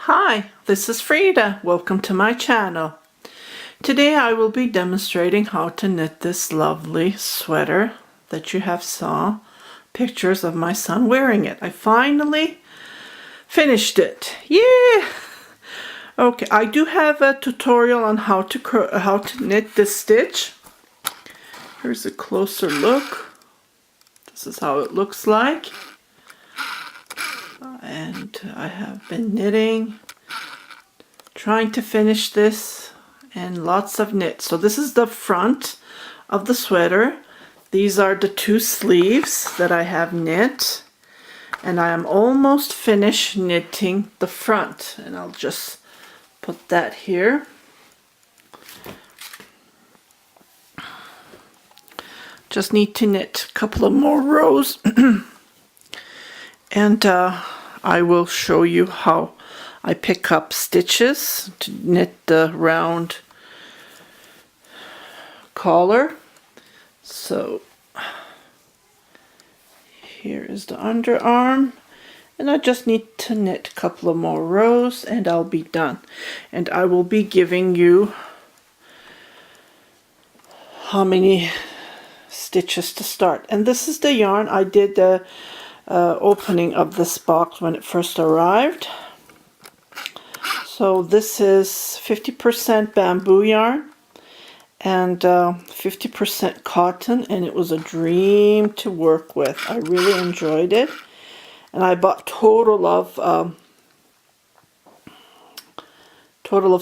Hi, this is Frida. Welcome to my channel. Today I will be demonstrating how to knit this lovely sweater that you have saw pictures of my son wearing it. I finally finished it. Yeah! Okay, I do have a tutorial on how to knit this stitch. Here's a closer look. This is how it looks like. And I have been knitting, trying to finish this, and lots of knit. So this is the front of the sweater. These are the two sleeves that I have knit, and I am almost finished knitting the front, and I'll just put that here. Just need to knit a couple of more rows and I will show you how I pick up stitches to knit the round collar. So here is the underarm, and I just need to knit a couple of more rows and I'll be done. And I will be giving you how many stitches to start. And this is the yarn. I did the opening of this box when it first arrived. So this is 50% bamboo yarn and 50% cotton, and it was a dream to work with. I really enjoyed it, and I bought total of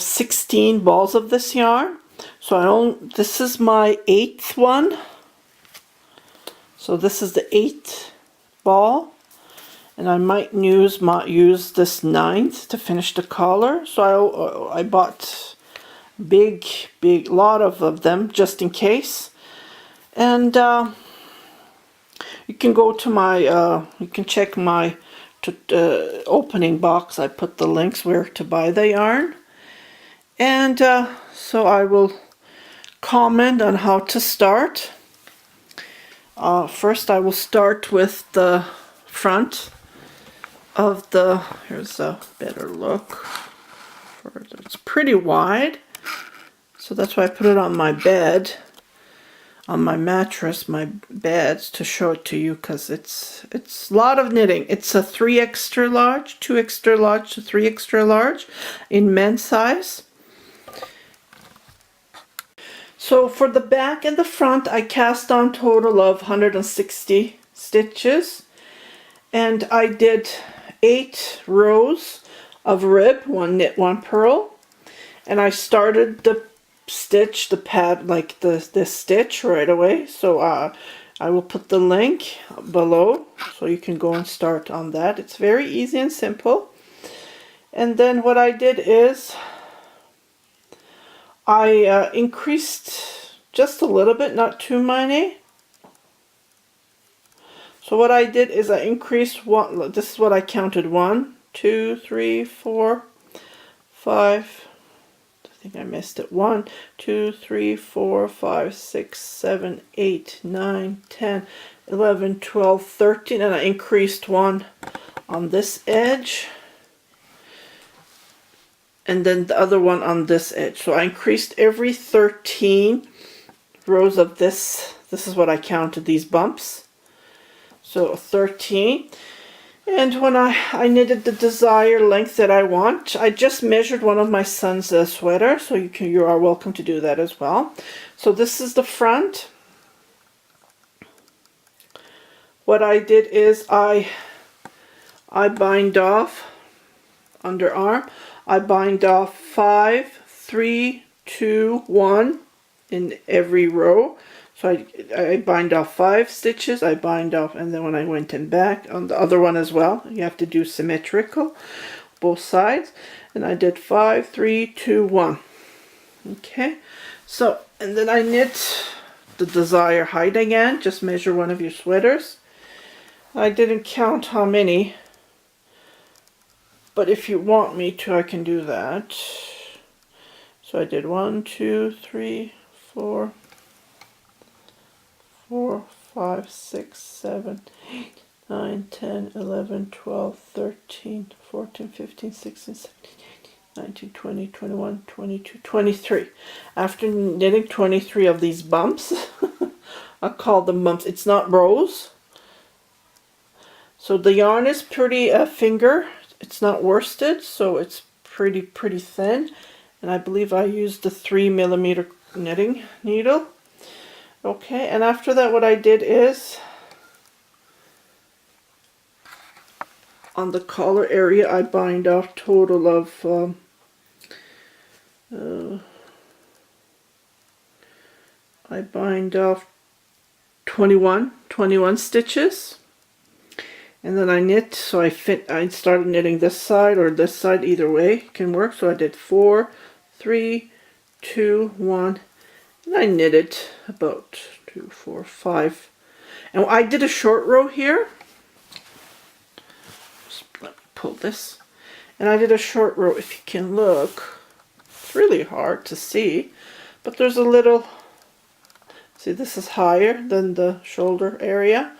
16 balls of this yarn. So this is my 8th one. So this is the 8th ball, and I might use this 9th to finish the collar. So I bought big lot of them just in case. And you can go to my you can check my opening box. I put the links where to buy the yarn, and so I will comment on how to start. First I will start with the front of the, here's a better look. It's pretty wide, so that's why I put it on my bed, on my mattress, my bed, to show it to you, because it's a lot of knitting. It's a 3 extra large, 2 extra large to 3 extra large in men's size. So for the back and the front, I cast on total of 160 stitches, and I did 8 rows of rib, 1 knit, 1 purl, and I started the stitch, the pad, like the stitch right away. So I will put the link below so you can go and start on that. It's very easy and simple. And then what I did is I increased just a little bit, not too many. So what I did is I increased one. This is what I counted: 1, 2, 3, 4, 5. I think I missed it. 1, 2, 3, 4, 5, 6, 7, 8, 9, 10, 11, 12, 13, and I increased 1 on this edge, and then the other one on this edge. So I increased every 13 rows of this. This is what I counted, these bumps. So 13. And when I knitted the desired length that I want, I just measured one of my son's sweater, so you are welcome to do that as well. So this is the front. What I did is I bind off underarm. I bind off 5, 3, 2, 1 in every row. So I bind off 5 stitches, I bind off, and then when I went in back on the other one as well, you have to do symmetrical, both sides. And I did 5, 3, 2, 1. Okay, so, and then I knit the desired height again. Just measure one of your sweaters. I didn't count how many, but if you want me to, I can do that. So I did 1, 2, 3, 4, 5, 6, 7, 8, 9, 10, 11, 12, 13, 14, 15, 16, 17, 19, 20, 21, 22, 23. After knitting 23 of these bumps, I call them bumps. It's not rows. So the yarn is pretty finger. It's not worsted, so it's pretty thin. And I believe I used the 3mm knitting needle. Okay, and after that what I did is, on the collar area, I bind off total of I bind off 21 stitches, and then I knit. So I started knitting this side or this side, either way can work. So I did 4, 3, 2, 1, and I knitted about 2, 4, 5, and I did a short row here. Let me pull this, and I did a short row. If you can look, it's really hard to see, but there's a little, see, this is higher than the shoulder area,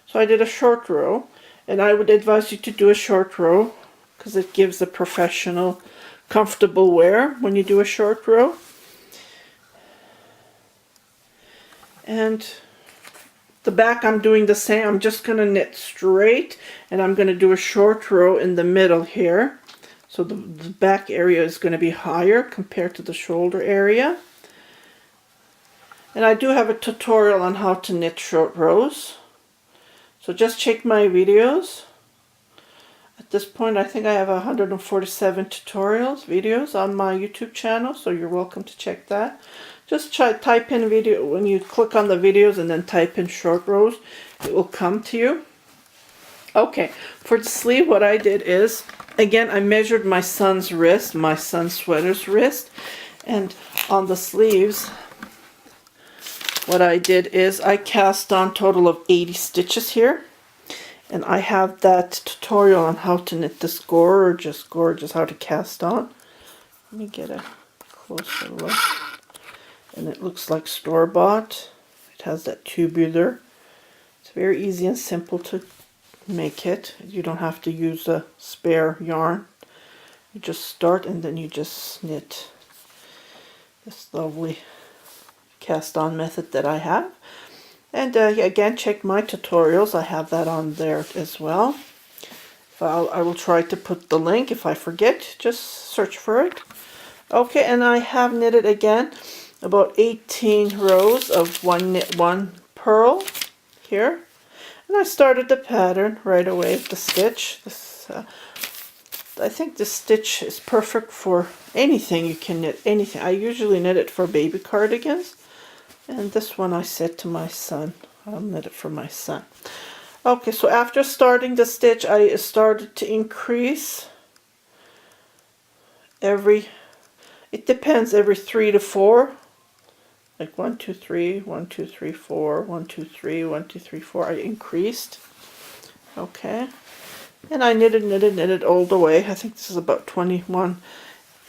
so I did a short row, and I would advise you to do a short row because it gives a professional, comfortable wear when you do a short row. And the back, I'm doing the same. I'm just going to knit straight, and I'm going to do a short row in the middle here. So the back area is going to be higher compared to the shoulder area. And I do have a tutorial on how to knit short rows. So just check my videos. At this point, I think I have 147 videos on my YouTube channel, so you're welcome to check that. Just type in video, when you click on the videos and then type in short rows, it will come to you. Okay, for the sleeve, what I did is, again, I measured my son's wrist, my son's sweater's wrist, and on the sleeves, what I did is I cast on total of 80 stitches here. And I have that tutorial on how to knit this gorgeous, how to cast on. Let me get a closer look. And it looks like store-bought. It has that tubular. It's very easy and simple to make it. You don't have to use a spare yarn. You just start and then you just knit this lovely cast on method that I have. And again, check my tutorials. I have that on there as well. I will try to put the link. If I forget, just search for it. Okay, and I have knitted again about 18 rows of one purl here. And I started the pattern right away with the stitch. I think this stitch is perfect for anything. You can knit anything. I usually knit it for baby cardigans. And this one I said to my son, I'll knit it for my son. Okay, so after starting the stitch, I started to increase it depends, every 3 to 4. Like 1, 2, 3, 1, 2, 3, 4, 1, 2, 3, 1, 2, 3, 4. I increased. Okay. And I knitted all the way. I think this is about 21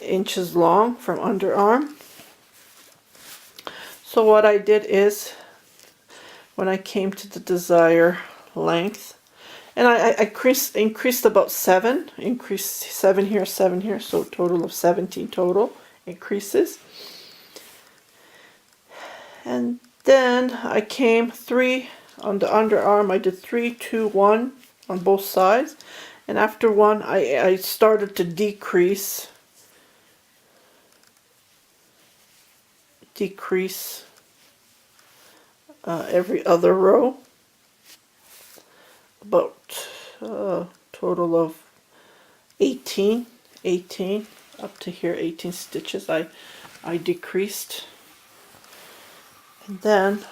inches long from underarm. So what I did is, when I came to the desired length, and I increased about 7, increased 7 here, so a total of 17 total increases. And then I came 3 on the underarm. I did 3, 2, 1 on both sides, and after 1 I started to decrease every other row, about total of 18 up to here, 18 stitches I decreased. And then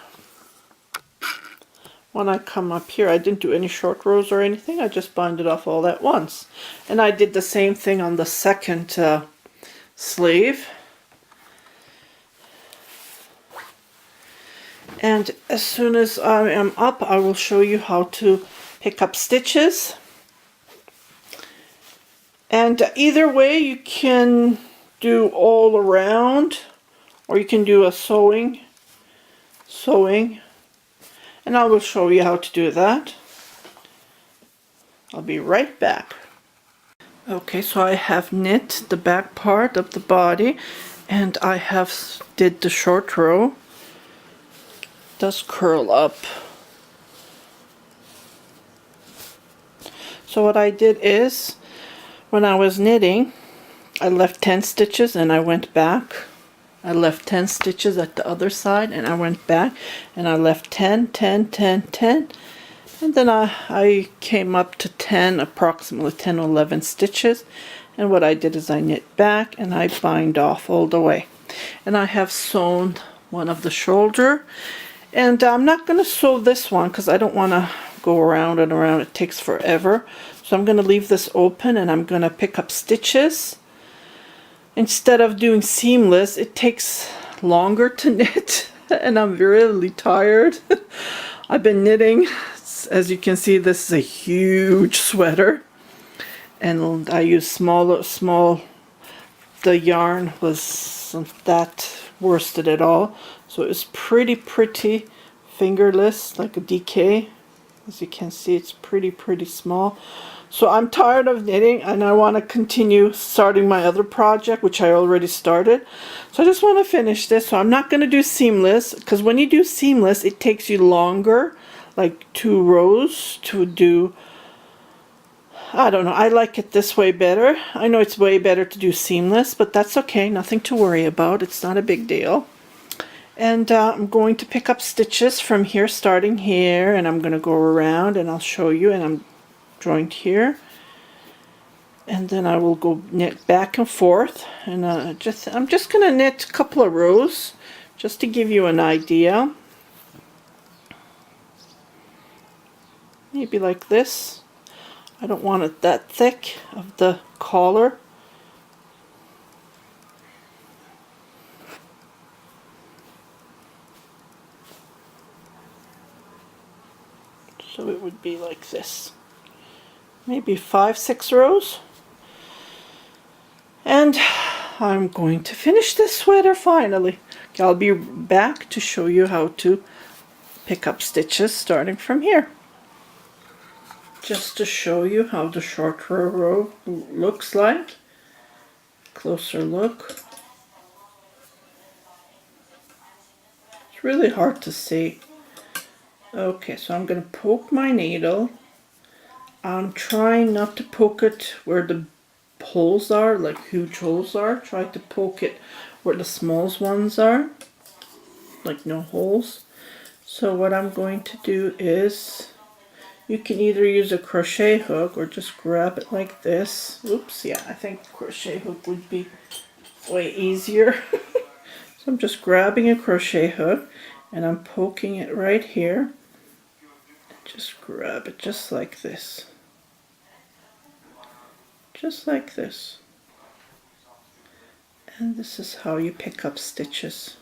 when I come up here, I didn't do any short rows or anything. I just bound it off all at once. And I did the same thing on the second sleeve. And as soon as I am up, I will show you how to pick up stitches. And either way, you can do all around, or you can do a sewing, and I will show you how to do that. I'll be right back. Okay, so I have knit the back part of the body, and I have did the short row. It does curl up. So what I did is, when I was knitting, I left 10 stitches and I went back. I left 10 stitches at the other side and I went back, and I left 10, 10, 10, 10. And then I came up to 10, approximately 10 or 11 stitches. And what I did is I knit back and I bind off all the way. And I have sewn one of the shoulder. And I'm not going to sew this one because I don't want to go around and around. It takes forever. So I'm going to leave this open and I'm going to pick up stitches. Instead of doing seamless, it takes longer to knit. And I'm really tired. I've been knitting. As you can see, this is a huge sweater, and I used small. The yarn wasn't that worsted at all, so it was pretty fingerless, like a DK. As you can see, it's pretty small. So I'm tired of knitting and I want to continue starting my other project, which I already started. So I just want to finish this. So I'm not going to do seamless, because when you do seamless, it takes you longer, like 2 rows to do. I don't know, I like it this way better. I know it's way better to do seamless, but that's okay, nothing to worry about. It's not a big deal. And I'm going to pick up stitches from here, starting here, and I'm going to go around and I'll show you. And I'm joined here, and then I will go knit back and forth, and I'm just going to knit a couple of rows just to give you an idea. Maybe like this. I don't want it that thick of the collar. So it would be like this. Maybe 5-6 rows. And I'm going to finish this sweater finally. I'll be back to show you how to pick up stitches starting from here. Just to show you how the short row looks like. Closer look. It's really hard to see. Okay, so I'm going to poke my needle. I'm trying not to poke it where the holes are, like huge holes are. Try to poke it where the small ones are, like no holes. So what I'm going to do is, you can either use a crochet hook or just grab it like this. Oops, yeah, I think crochet hook would be way easier. So I'm just grabbing a crochet hook and I'm poking it right here. Just grab it just like this. Just like this. And this is how you pick up stitches.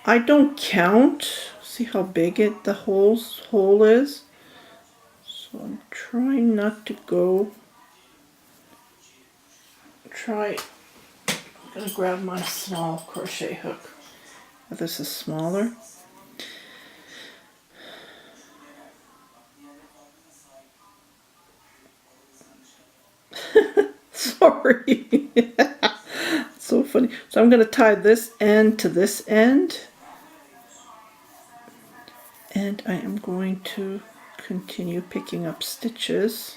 I don't count. See how big the hole is? So I'm trying not to go. I'm gonna grab my small crochet hook. This is smaller. Sorry. So funny. So I'm gonna tie this end to this end. And I am going to continue picking up stitches.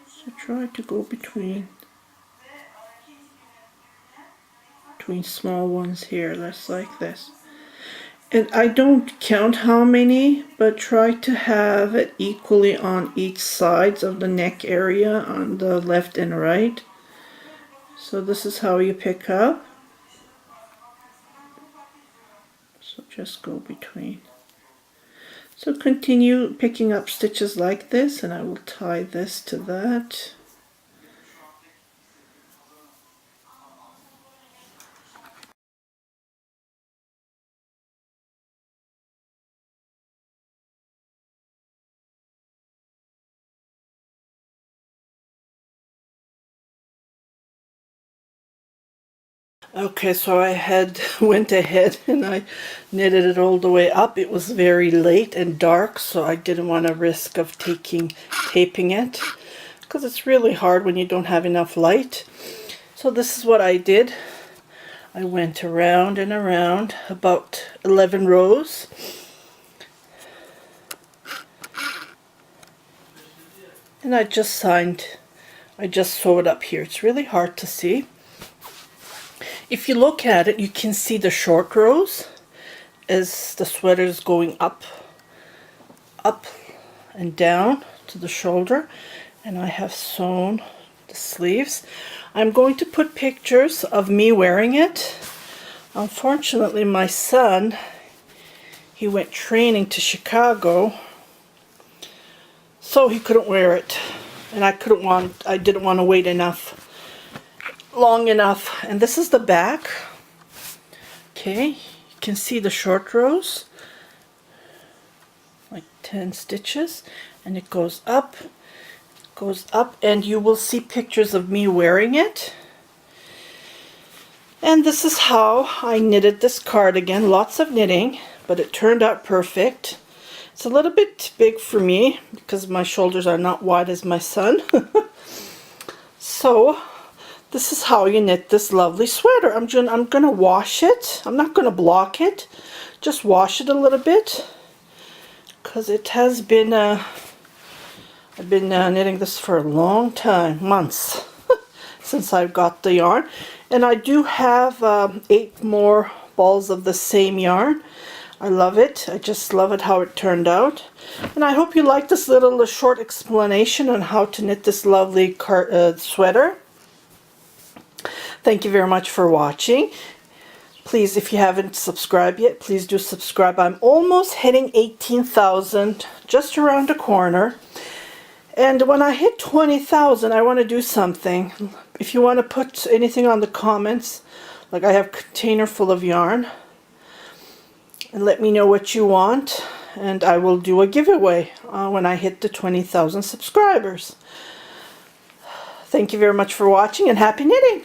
So try to go between small ones here, just like this. And I don't count how many, but try to have it equally on each sides of the neck area, on the left and right. So this is how you pick up. So just go between. So continue picking up stitches like this, and I will tie this to that. Okay, so I went ahead and I knitted it all the way up. It was very late and dark, so I didn't want to risk of taping it, because it's really hard when you don't have enough light. So this is what I did. I went around and around about 11 rows. And I just sewed up here. It's really hard to see. If you look at it, you can see the short rows as the sweater is going up and down to the shoulder. And I have sewn the sleeves. I'm going to put pictures of me wearing it. Unfortunately, my son, he went training to Chicago, so he couldn't wear it. And I didn't want to wait long enough. And this is the back. Okay, you can see the short rows, like 10 stitches, and it goes up, and you will see pictures of me wearing it. And this is how I knitted this cardigan. Lots of knitting, but it turned out perfect. It's a little bit big for me because my shoulders are not wide as my son. So this is how you knit this lovely sweater. I'm gonna wash it. I'm not gonna block it. Just wash it a little bit, because it has been I've been knitting this for a long time, months, since I got the yarn. And I do have 8 more balls of the same yarn. I love it. I just love it how it turned out. And I hope you like this little short explanation on how to knit this lovely sweater. Thank you very much for watching. Please, if you haven't subscribed yet, please do subscribe. I'm almost hitting 18,000, just around the corner. And when I hit 20,000, I want to do something. If you want to put anything on the comments, like I have a container full of yarn, and let me know what you want, and I will do a giveaway when I hit the 20,000 subscribers. Thank you very much for watching, and happy knitting!